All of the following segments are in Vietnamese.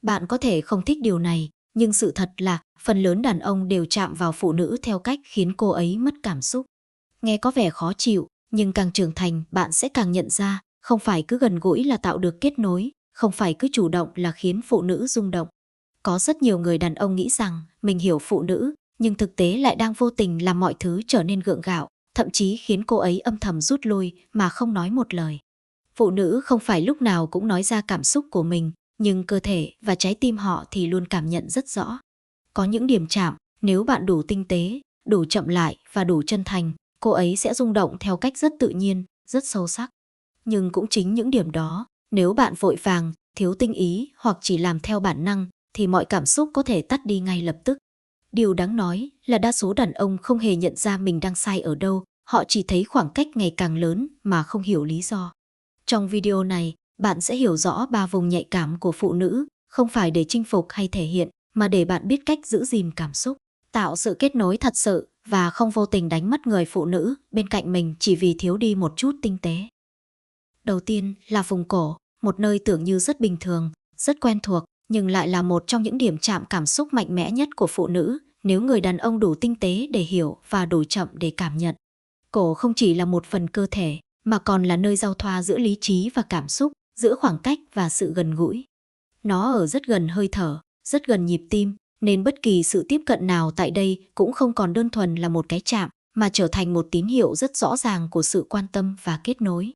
Bạn có thể không thích điều này, nhưng sự thật là phần lớn đàn ông đều chạm vào phụ nữ theo cách khiến cô ấy mất cảm xúc. Nghe có vẻ khó chịu, nhưng càng trưởng thành bạn sẽ càng nhận ra, không phải cứ gần gũi là tạo được kết nối, không phải cứ chủ động là khiến phụ nữ rung động. Có rất nhiều người đàn ông nghĩ rằng mình hiểu phụ nữ, nhưng thực tế lại đang vô tình làm mọi thứ trở nên gượng gạo, thậm chí khiến cô ấy âm thầm rút lui mà không nói một lời. Phụ nữ không phải lúc nào cũng nói ra cảm xúc của mình, nhưng cơ thể và trái tim họ thì luôn cảm nhận rất rõ. Có những điểm chạm, nếu bạn đủ tinh tế, đủ chậm lại và đủ chân thành, cô ấy sẽ rung động theo cách rất tự nhiên, rất sâu sắc. Nhưng cũng chính những điểm đó, nếu bạn vội vàng, thiếu tinh ý hoặc chỉ làm theo bản năng, thì mọi cảm xúc có thể tắt đi ngay lập tức. Điều đáng nói là đa số đàn ông không hề nhận ra mình đang sai ở đâu, họ chỉ thấy khoảng cách ngày càng lớn mà không hiểu lý do. Trong video này, bạn sẽ hiểu rõ 3 vùng nhạy cảm của phụ nữ, không phải để chinh phục hay thể hiện, mà để bạn biết cách giữ gìn cảm xúc, tạo sự kết nối thật sự và không vô tình đánh mất người phụ nữ bên cạnh mình chỉ vì thiếu đi một chút tinh tế. Đầu tiên là vùng cổ, một nơi tưởng như rất bình thường, rất quen thuộc, nhưng lại là một trong những điểm chạm cảm xúc mạnh mẽ nhất của phụ nữ, nếu người đàn ông đủ tinh tế để hiểu và đủ chậm để cảm nhận. Cổ không chỉ là một phần cơ thể, mà còn là nơi giao thoa giữa lý trí và cảm xúc, giữa khoảng cách và sự gần gũi. Nó ở rất gần hơi thở, rất gần nhịp tim, nên bất kỳ sự tiếp cận nào tại đây cũng không còn đơn thuần là một cái chạm, mà trở thành một tín hiệu rất rõ ràng của sự quan tâm và kết nối.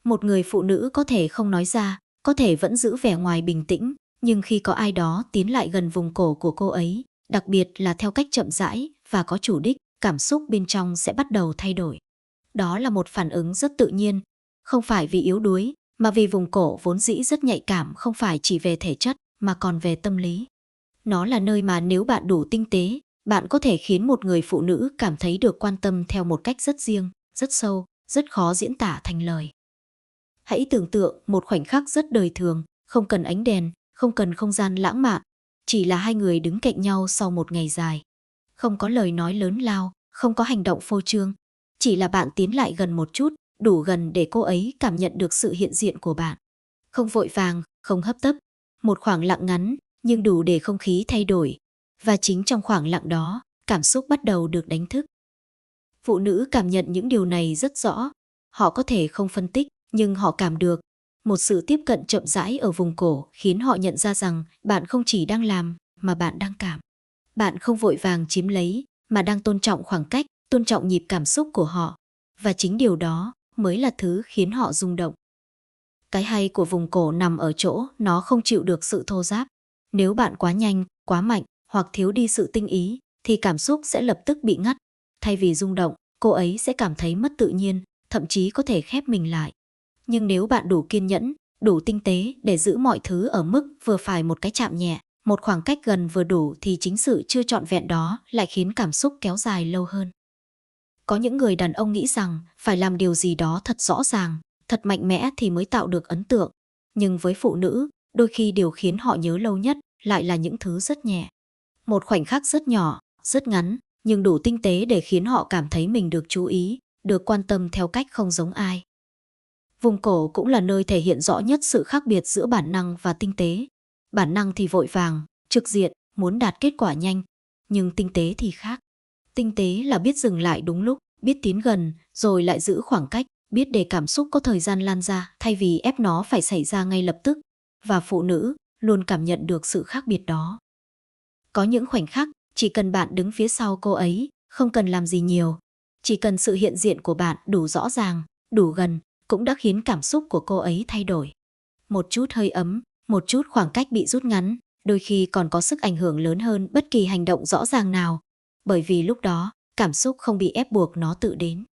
Một người phụ nữ có thể không nói ra, có thể vẫn giữ vẻ ngoài bình tĩnh, nhưng khi có ai đó tiến lại gần vùng cổ của cô ấy, đặc biệt là theo cách chậm rãi và có chủ đích, cảm xúc bên trong sẽ bắt đầu thay đổi. Đó là một phản ứng rất tự nhiên, không phải vì yếu đuối, mà vì vùng cổ vốn dĩ rất nhạy cảm, không phải chỉ về thể chất mà còn về tâm lý. Nó là nơi mà nếu bạn đủ tinh tế, bạn có thể khiến một người phụ nữ cảm thấy được quan tâm theo một cách rất riêng, rất sâu, rất khó diễn tả thành lời. Hãy tưởng tượng một khoảnh khắc rất đời thường, không cần ánh đèn, không cần không gian lãng mạn, chỉ là hai người đứng cạnh nhau sau một ngày dài. Không có lời nói lớn lao, không có hành động phô trương, chỉ là bạn tiến lại gần một chút, đủ gần để cô ấy cảm nhận được sự hiện diện của bạn. Không vội vàng, không hấp tấp, một khoảng lặng ngắn, nhưng đủ để không khí thay đổi. Và chính trong khoảng lặng đó, cảm xúc bắt đầu được đánh thức. Phụ nữ cảm nhận những điều này rất rõ. Họ có thể không phân tích, nhưng họ cảm được. Một sự tiếp cận chậm rãi ở vùng cổ khiến họ nhận ra rằng bạn không chỉ đang làm, mà bạn đang cảm. Bạn không vội vàng chiếm lấy, mà đang tôn trọng khoảng cách, tôn trọng nhịp cảm xúc của họ. Và chính điều đó mới là thứ khiến họ rung động. Cái hay của vùng cổ nằm ở chỗ nó không chịu được sự thô ráp. Nếu bạn quá nhanh, quá mạnh hoặc thiếu đi sự tinh ý, thì cảm xúc sẽ lập tức bị ngắt. Thay vì rung động, cô ấy sẽ cảm thấy mất tự nhiên, thậm chí có thể khép mình lại. Nhưng nếu bạn đủ kiên nhẫn, đủ tinh tế để giữ mọi thứ ở mức vừa phải, một cái chạm nhẹ, một khoảng cách gần vừa đủ, thì chính sự chưa trọn vẹn đó lại khiến cảm xúc kéo dài lâu hơn. Có những người đàn ông nghĩ rằng phải làm điều gì đó thật rõ ràng, thật mạnh mẽ thì mới tạo được ấn tượng. Nhưng với phụ nữ, đôi khi điều khiến họ nhớ lâu nhất lại là những thứ rất nhẹ. Một khoảnh khắc rất nhỏ, rất ngắn, nhưng đủ tinh tế để khiến họ cảm thấy mình được chú ý, được quan tâm theo cách không giống ai. Vùng cổ cũng là nơi thể hiện rõ nhất sự khác biệt giữa bản năng và tinh tế. Bản năng thì vội vàng, trực diện, muốn đạt kết quả nhanh, nhưng tinh tế thì khác. Tinh tế là biết dừng lại đúng lúc, biết tiến gần, rồi lại giữ khoảng cách, biết để cảm xúc có thời gian lan ra thay vì ép nó phải xảy ra ngay lập tức. Và phụ nữ luôn cảm nhận được sự khác biệt đó. Có những khoảnh khắc, chỉ cần bạn đứng phía sau cô ấy, không cần làm gì nhiều. Chỉ cần sự hiện diện của bạn đủ rõ ràng, đủ gần, cũng đã khiến cảm xúc của cô ấy thay đổi. Một chút hơi ấm, một chút khoảng cách bị rút ngắn, đôi khi còn có sức ảnh hưởng lớn hơn bất kỳ hành động rõ ràng nào. Bởi vì lúc đó, cảm xúc không bị ép buộc, nó tự đến.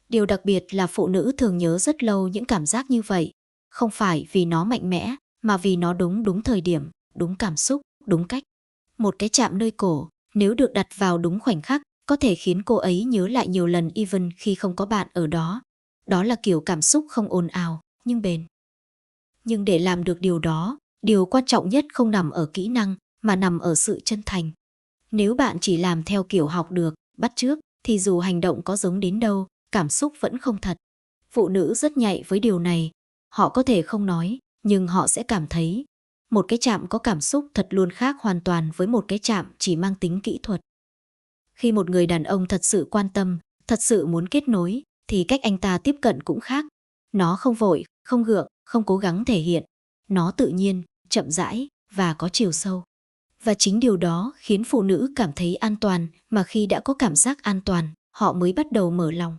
Điều đặc biệt là phụ nữ thường nhớ rất lâu những cảm giác như vậy. Không phải vì nó mạnh mẽ, mà vì nó đúng thời điểm, đúng cảm xúc, đúng cách. Một cái chạm nơi cổ, nếu được đặt vào đúng khoảnh khắc, có thể khiến cô ấy nhớ lại nhiều lần even khi không có bạn ở đó. Đó là kiểu cảm xúc không ồn ào, nhưng bền. Nhưng để làm được điều đó, điều quan trọng nhất không nằm ở kỹ năng, mà nằm ở sự chân thành. Nếu bạn chỉ làm theo kiểu học được, bắt chước, thì dù hành động có giống đến đâu, cảm xúc vẫn không thật. Phụ nữ rất nhạy với điều này. Họ có thể không nói, nhưng họ sẽ cảm thấy. Một cái chạm có cảm xúc thật luôn khác hoàn toàn với một cái chạm chỉ mang tính kỹ thuật. Khi một người đàn ông thật sự quan tâm, thật sự muốn kết nối, thì cách anh ta tiếp cận cũng khác. Nó không vội, không gượng, không cố gắng thể hiện. Nó tự nhiên, chậm rãi và có chiều sâu. Và chính điều đó khiến phụ nữ cảm thấy an toàn, mà khi đã có cảm giác an toàn, họ mới bắt đầu mở lòng.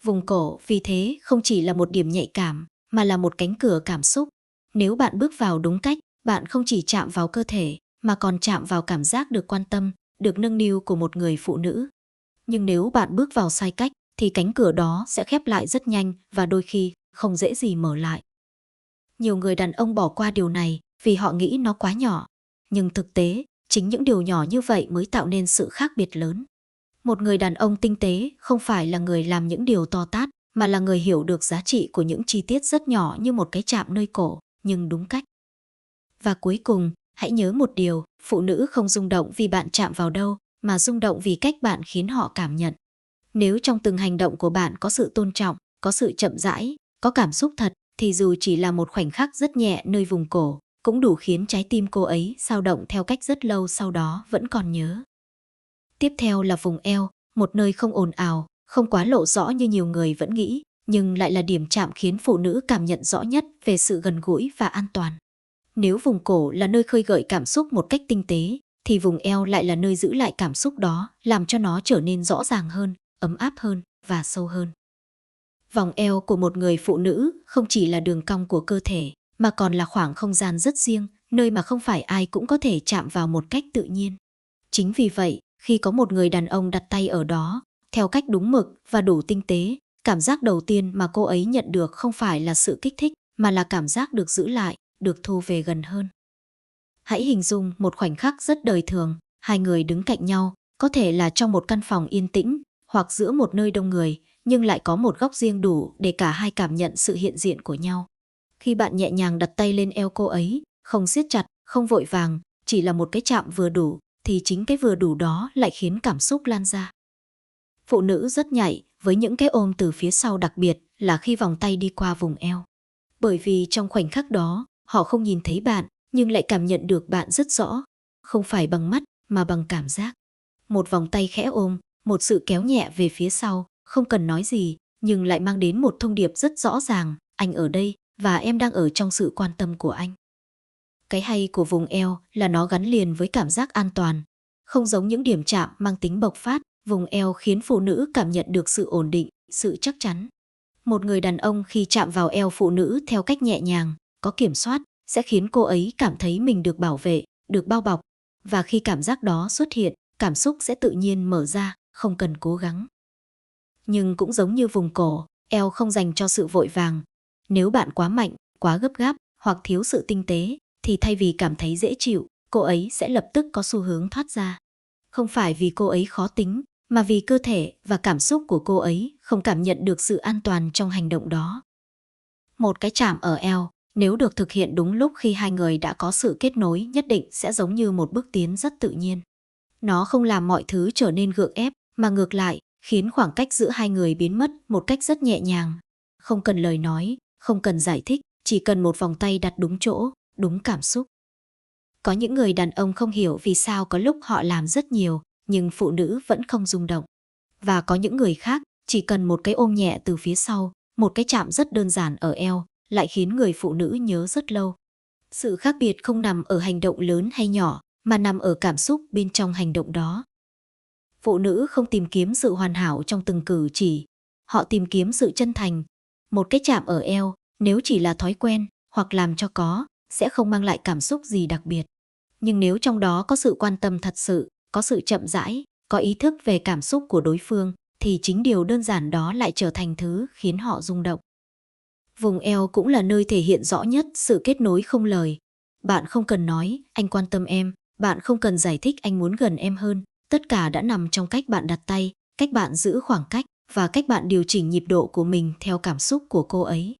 Vùng cổ vì thế không chỉ là một điểm nhạy cảm, mà là một cánh cửa cảm xúc. Nếu bạn bước vào đúng cách, bạn không chỉ chạm vào cơ thể, mà còn chạm vào cảm giác được quan tâm, được nâng niu của một người phụ nữ. Nhưng nếu bạn bước vào sai cách, thì cánh cửa đó sẽ khép lại rất nhanh và đôi khi không dễ gì mở lại. Nhiều người đàn ông bỏ qua điều này vì họ nghĩ nó quá nhỏ. Nhưng thực tế, chính những điều nhỏ như vậy mới tạo nên sự khác biệt lớn. Một người đàn ông tinh tế không phải là người làm những điều to tát, mà là người hiểu được giá trị của những chi tiết rất nhỏ như một cái chạm nơi cổ, nhưng đúng cách. Và cuối cùng, hãy nhớ một điều, phụ nữ không rung động vì bạn chạm vào đâu, mà rung động vì cách bạn khiến họ cảm nhận. Nếu trong từng hành động của bạn có sự tôn trọng, có sự chậm rãi, có cảm xúc thật, thì dù chỉ là một khoảnh khắc rất nhẹ nơi vùng cổ, cũng đủ khiến trái tim cô ấy dao động theo cách rất lâu sau đó vẫn còn nhớ. Tiếp theo là vùng eo, một nơi không ồn ào, không quá lộ rõ như nhiều người vẫn nghĩ, nhưng lại là điểm chạm khiến phụ nữ cảm nhận rõ nhất về sự gần gũi và an toàn. Nếu vùng cổ là nơi khơi gợi cảm xúc một cách tinh tế, thì vùng eo lại là nơi giữ lại cảm xúc đó, làm cho nó trở nên rõ ràng hơn, ấm áp hơn và sâu hơn. Vòng eo của một người phụ nữ không chỉ là đường cong của cơ thể, mà còn là khoảng không gian rất riêng, nơi mà không phải ai cũng có thể chạm vào một cách tự nhiên. Chính vì vậy, khi có một người đàn ông đặt tay ở đó, theo cách đúng mực và đủ tinh tế, cảm giác đầu tiên mà cô ấy nhận được không phải là sự kích thích, mà là cảm giác được giữ lại, được thu về gần hơn. Hãy hình dung một khoảnh khắc rất đời thường, hai người đứng cạnh nhau, có thể là trong một căn phòng yên tĩnh, hoặc giữa một nơi đông người, nhưng lại có một góc riêng đủ để cả hai cảm nhận sự hiện diện của nhau. Khi bạn nhẹ nhàng đặt tay lên eo cô ấy, không siết chặt, không vội vàng, chỉ là một cái chạm vừa đủ, thì chính cái vừa đủ đó lại khiến cảm xúc lan ra. Phụ nữ rất nhạy với những cái ôm từ phía sau, đặc biệt là khi vòng tay đi qua vùng eo. Bởi vì trong khoảnh khắc đó, họ không nhìn thấy bạn, nhưng lại cảm nhận được bạn rất rõ, không phải bằng mắt mà bằng cảm giác. Một vòng tay khẽ ôm, một sự kéo nhẹ về phía sau, không cần nói gì, nhưng lại mang đến một thông điệp rất rõ ràng, anh ở đây và em đang ở trong sự quan tâm của anh. Cái hay của vùng eo là nó gắn liền với cảm giác an toàn. Không giống những điểm chạm mang tính bộc phát, vùng eo khiến phụ nữ cảm nhận được sự ổn định, sự chắc chắn. Một người đàn ông khi chạm vào eo phụ nữ theo cách nhẹ nhàng, có kiểm soát, sẽ khiến cô ấy cảm thấy mình được bảo vệ, được bao bọc. Và khi cảm giác đó xuất hiện, cảm xúc sẽ tự nhiên mở ra, không cần cố gắng. Nhưng cũng giống như vùng cổ, eo không dành cho sự vội vàng. Nếu bạn quá mạnh, quá gấp gáp hoặc thiếu sự tinh tế, thì thay vì cảm thấy dễ chịu, cô ấy sẽ lập tức có xu hướng thoát ra. Không phải vì cô ấy khó tính, mà vì cơ thể và cảm xúc của cô ấy không cảm nhận được sự an toàn trong hành động đó. Một cái chạm ở eo, nếu được thực hiện đúng lúc khi hai người đã có sự kết nối nhất định, sẽ giống như một bước tiến rất tự nhiên. Nó không làm mọi thứ trở nên gượng ép, mà ngược lại, khiến khoảng cách giữa hai người biến mất một cách rất nhẹ nhàng. Không cần lời nói, không cần giải thích, chỉ cần một vòng tay đặt đúng chỗ, đúng cảm xúc. Có những người đàn ông không hiểu vì sao có lúc họ làm rất nhiều, nhưng phụ nữ vẫn không rung động. Và có những người khác, chỉ cần một cái ôm nhẹ từ phía sau, một cái chạm rất đơn giản ở eo, lại khiến người phụ nữ nhớ rất lâu. Sự khác biệt không nằm ở hành động lớn hay nhỏ, mà nằm ở cảm xúc bên trong hành động đó. Phụ nữ không tìm kiếm sự hoàn hảo trong từng cử chỉ, họ tìm kiếm sự chân thành. Một cái chạm ở eo, nếu chỉ là thói quen hoặc làm cho có, sẽ không mang lại cảm xúc gì đặc biệt. Nhưng nếu trong đó có sự quan tâm thật sự, có sự chậm rãi, có ý thức về cảm xúc của đối phương, thì chính điều đơn giản đó lại trở thành thứ khiến họ rung động. Vùng eo cũng là nơi thể hiện rõ nhất sự kết nối không lời. Bạn không cần nói, anh quan tâm em, bạn không cần giải thích anh muốn gần em hơn. Tất cả đã nằm trong cách bạn đặt tay, cách bạn giữ khoảng cách và cách bạn điều chỉnh nhịp độ của mình theo cảm xúc của cô ấy.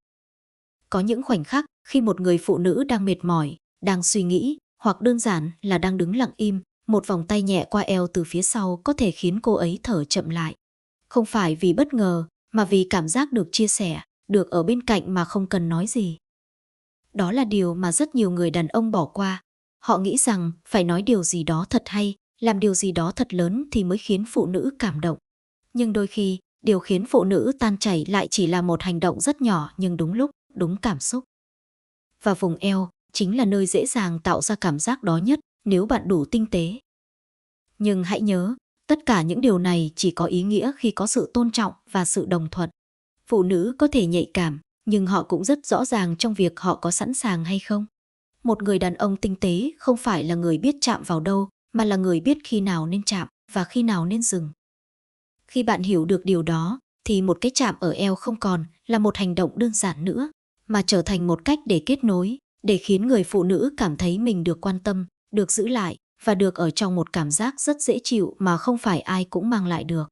Có những khoảnh khắc khi một người phụ nữ đang mệt mỏi, đang suy nghĩ, hoặc đơn giản là đang đứng lặng im, một vòng tay nhẹ qua eo từ phía sau có thể khiến cô ấy thở chậm lại. Không phải vì bất ngờ, mà vì cảm giác được chia sẻ, được ở bên cạnh mà không cần nói gì. Đó là điều mà rất nhiều người đàn ông bỏ qua. Họ nghĩ rằng phải nói điều gì đó thật hay, làm điều gì đó thật lớn thì mới khiến phụ nữ cảm động. Nhưng đôi khi, điều khiến phụ nữ tan chảy lại chỉ là một hành động rất nhỏ nhưng đúng lúc, đúng cảm xúc. Và vùng eo chính là nơi dễ dàng tạo ra cảm giác đó nhất nếu bạn đủ tinh tế. Nhưng hãy nhớ, tất cả những điều này chỉ có ý nghĩa khi có sự tôn trọng và sự đồng thuận. Phụ nữ có thể nhạy cảm, nhưng họ cũng rất rõ ràng trong việc họ có sẵn sàng hay không. Một người đàn ông tinh tế không phải là người biết chạm vào đâu, mà là người biết khi nào nên chạm và khi nào nên dừng. Khi bạn hiểu được điều đó, thì một cái chạm ở eo không còn là một hành động đơn giản nữa, mà trở thành một cách để kết nối, để khiến người phụ nữ cảm thấy mình được quan tâm, được giữ lại và được ở trong một cảm giác rất dễ chịu mà không phải ai cũng mang lại được.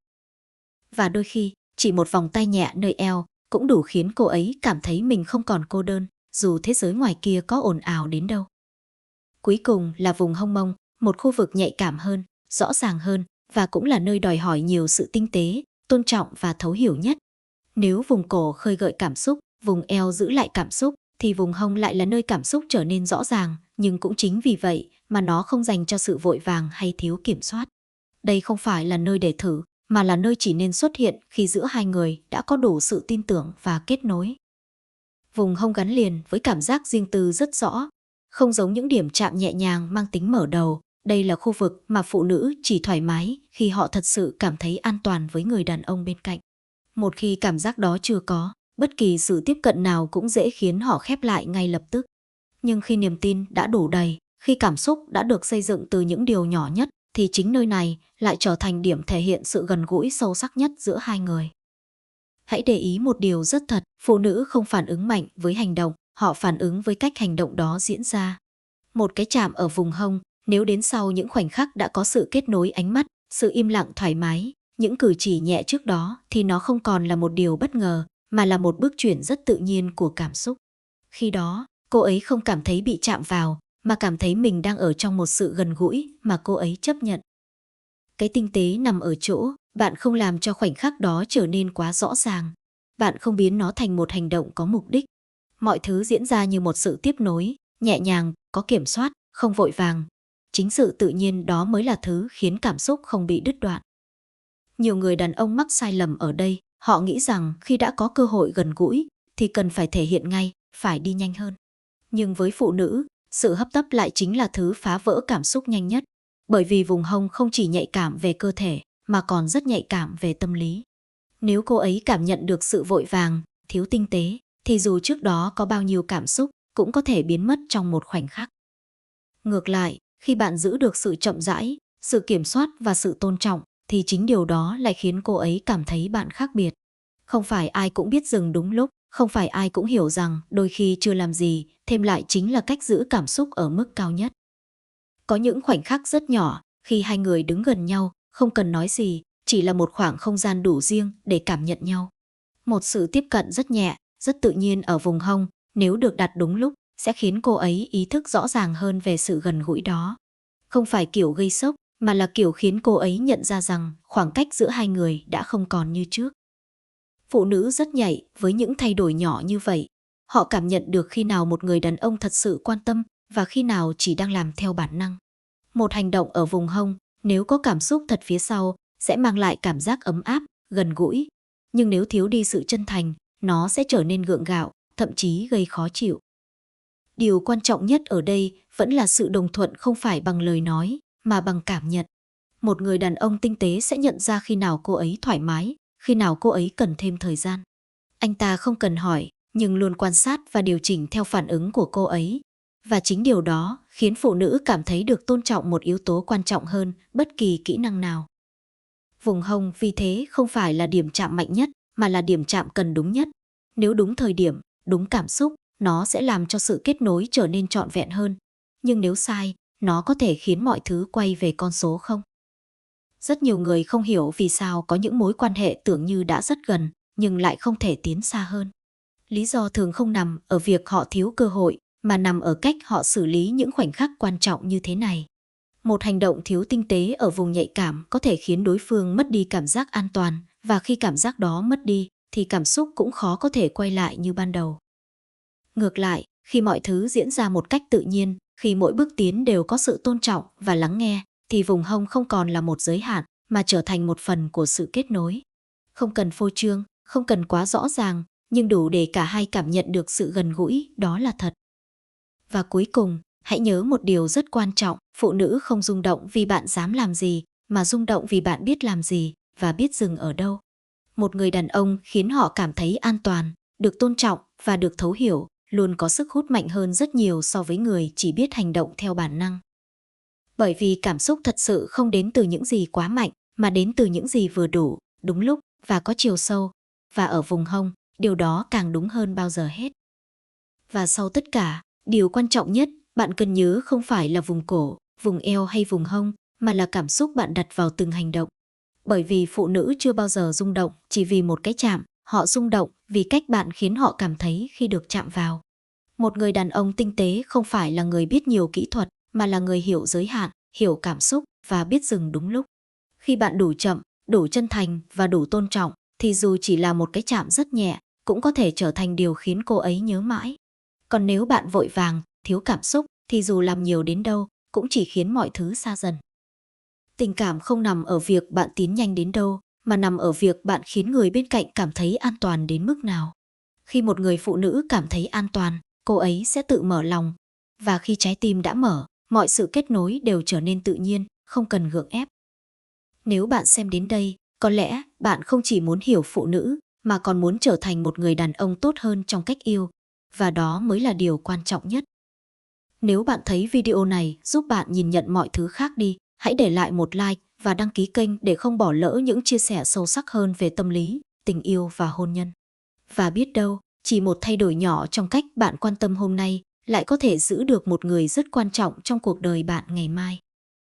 Và đôi khi, chỉ một vòng tay nhẹ nơi eo cũng đủ khiến cô ấy cảm thấy mình không còn cô đơn, dù thế giới ngoài kia có ồn ào đến đâu. Cuối cùng là vùng hông mông, một khu vực nhạy cảm hơn, rõ ràng hơn và cũng là nơi đòi hỏi nhiều sự tinh tế, tôn trọng và thấu hiểu nhất. Nếu vùng cổ khơi gợi cảm xúc, vùng eo giữ lại cảm xúc, thì vùng hông lại là nơi cảm xúc trở nên rõ ràng, nhưng cũng chính vì vậy mà nó không dành cho sự vội vàng hay thiếu kiểm soát. Đây không phải là nơi để thử, mà là nơi chỉ nên xuất hiện khi giữa hai người đã có đủ sự tin tưởng và kết nối. Vùng hông gắn liền với cảm giác riêng tư rất rõ, không giống những điểm chạm nhẹ nhàng mang tính mở đầu. Đây là khu vực mà phụ nữ chỉ thoải mái khi họ thật sự cảm thấy an toàn với người đàn ông bên cạnh. Một khi cảm giác đó chưa có, bất kỳ sự tiếp cận nào cũng dễ khiến họ khép lại ngay lập tức. Nhưng khi niềm tin đã đủ đầy, khi cảm xúc đã được xây dựng từ những điều nhỏ nhất, thì chính nơi này lại trở thành điểm thể hiện sự gần gũi sâu sắc nhất giữa hai người. Hãy để ý một điều rất thật, phụ nữ không phản ứng mạnh với hành động, họ phản ứng với cách hành động đó diễn ra. Một cái chạm ở vùng hông, nếu đến sau những khoảnh khắc đã có sự kết nối ánh mắt, sự im lặng thoải mái, những cử chỉ nhẹ trước đó, thì nó không còn là một điều bất ngờ, mà là một bước chuyển rất tự nhiên của cảm xúc. Khi đó, cô ấy không cảm thấy bị chạm vào, mà cảm thấy mình đang ở trong một sự gần gũi mà cô ấy chấp nhận. Cái tinh tế nằm ở chỗ, bạn không làm cho khoảnh khắc đó trở nên quá rõ ràng. Bạn không biến nó thành một hành động có mục đích. Mọi thứ diễn ra như một sự tiếp nối, nhẹ nhàng, có kiểm soát, không vội vàng. Chính sự tự nhiên đó mới là thứ khiến cảm xúc không bị đứt đoạn. Nhiều người đàn ông mắc sai lầm ở đây, họ nghĩ rằng khi đã có cơ hội gần gũi thì cần phải thể hiện ngay, phải đi nhanh hơn. Nhưng với phụ nữ, sự hấp tấp lại chính là thứ phá vỡ cảm xúc nhanh nhất, bởi vì vùng hông không chỉ nhạy cảm về cơ thể mà còn rất nhạy cảm về tâm lý. Nếu cô ấy cảm nhận được sự vội vàng, thiếu tinh tế, thì dù trước đó có bao nhiêu cảm xúc cũng có thể biến mất trong một khoảnh khắc. Ngược lại, khi bạn giữ được sự chậm rãi, sự kiểm soát và sự tôn trọng, thì chính điều đó lại khiến cô ấy cảm thấy bạn khác biệt. Không phải ai cũng biết dừng đúng lúc, không phải ai cũng hiểu rằng đôi khi chưa làm gì, thêm lại chính là cách giữ cảm xúc ở mức cao nhất. Có những khoảnh khắc rất nhỏ, khi hai người đứng gần nhau, không cần nói gì, chỉ là một khoảng không gian đủ riêng để cảm nhận nhau. Một sự tiếp cận rất nhẹ, rất tự nhiên ở vùng hông, nếu được đặt đúng lúc, sẽ khiến cô ấy ý thức rõ ràng hơn về sự gần gũi đó. Không phải kiểu gây sốc, mà là kiểu khiến cô ấy nhận ra rằng khoảng cách giữa hai người đã không còn như trước. Phụ nữ rất nhạy với những thay đổi nhỏ như vậy. Họ cảm nhận được khi nào một người đàn ông thật sự quan tâm và khi nào chỉ đang làm theo bản năng. Một hành động ở vùng hông, nếu có cảm xúc thật phía sau, sẽ mang lại cảm giác ấm áp, gần gũi. Nhưng nếu thiếu đi sự chân thành, nó sẽ trở nên gượng gạo, thậm chí gây khó chịu. Điều quan trọng nhất ở đây vẫn là sự đồng thuận không phải bằng lời nói, mà bằng cảm nhận. Một người đàn ông tinh tế sẽ nhận ra khi nào cô ấy thoải mái, khi nào cô ấy cần thêm thời gian. Anh ta không cần hỏi, nhưng luôn quan sát và điều chỉnh theo phản ứng của cô ấy. Và chính điều đó khiến phụ nữ cảm thấy được tôn trọng, một yếu tố quan trọng hơn bất kỳ kỹ năng nào. Vùng hông vì thế không phải là điểm chạm mạnh nhất, mà là điểm chạm cần đúng nhất. Nếu đúng thời điểm, đúng cảm xúc, nó sẽ làm cho sự kết nối trở nên trọn vẹn hơn. Nhưng nếu sai, nó có thể khiến mọi thứ quay về con số không. Rất nhiều người không hiểu vì sao có những mối quan hệ tưởng như đã rất gần, nhưng lại không thể tiến xa hơn. Lý do thường không nằm ở việc họ thiếu cơ hội, mà nằm ở cách họ xử lý những khoảnh khắc quan trọng như thế này. Một hành động thiếu tinh tế ở vùng nhạy cảm có thể khiến đối phương mất đi cảm giác an toàn, và khi cảm giác đó mất đi, thì cảm xúc cũng khó có thể quay lại như ban đầu. Ngược lại, Khi mọi thứ diễn ra một cách tự nhiên, khi mỗi bước tiến đều có sự tôn trọng và lắng nghe, thì vùng hông không còn là một giới hạn, mà trở thành một phần của sự kết nối. Không cần phô trương, không cần quá rõ ràng, nhưng đủ để cả hai cảm nhận được sự gần gũi, đó là thật. Và cuối cùng, hãy nhớ một điều rất quan trọng, phụ nữ không rung động vì bạn dám làm gì, mà rung động vì bạn biết làm gì và biết dừng ở đâu. Một người đàn ông khiến họ cảm thấy an toàn, được tôn trọng và được thấu hiểu, luôn có sức hút mạnh hơn rất nhiều so với người chỉ biết hành động theo bản năng. Bởi vì cảm xúc thật sự không đến từ những gì quá mạnh, mà đến từ những gì vừa đủ, đúng lúc và có chiều sâu. Và ở vùng hông, điều đó càng đúng hơn bao giờ hết. Và sau tất cả, điều quan trọng nhất bạn cần nhớ không phải là vùng cổ, vùng eo hay vùng hông, mà là cảm xúc bạn đặt vào từng hành động. Bởi vì phụ nữ chưa bao giờ rung động chỉ vì một cái chạm, họ rung động vì cách bạn khiến họ cảm thấy khi được chạm vào. Một người đàn ông tinh tế không phải là người biết nhiều kỹ thuật, mà là người hiểu giới hạn, hiểu cảm xúc và biết dừng đúng lúc. Khi bạn đủ chậm, đủ chân thành và đủ tôn trọng, thì dù chỉ là một cái chạm rất nhẹ, cũng có thể trở thành điều khiến cô ấy nhớ mãi. Còn nếu bạn vội vàng, thiếu cảm xúc, thì dù làm nhiều đến đâu, cũng chỉ khiến mọi thứ xa dần. Tình cảm không nằm ở việc bạn tiến nhanh đến đâu, mà nằm ở việc bạn khiến người bên cạnh cảm thấy an toàn đến mức nào. Khi một người phụ nữ cảm thấy an toàn, cô ấy sẽ tự mở lòng. Và khi trái tim đã mở, mọi sự kết nối đều trở nên tự nhiên, không cần gượng ép. Nếu bạn xem đến đây, có lẽ bạn không chỉ muốn hiểu phụ nữ, mà còn muốn trở thành một người đàn ông tốt hơn trong cách yêu. Và đó mới là điều quan trọng nhất. Nếu bạn thấy video này giúp bạn nhìn nhận mọi thứ khác đi, hãy để lại một like và đăng ký kênh để không bỏ lỡ những chia sẻ sâu sắc hơn về tâm lý, tình yêu và hôn nhân. Và biết đâu, chỉ một thay đổi nhỏ trong cách bạn quan tâm hôm nay lại có thể giữ được một người rất quan trọng trong cuộc đời bạn ngày mai.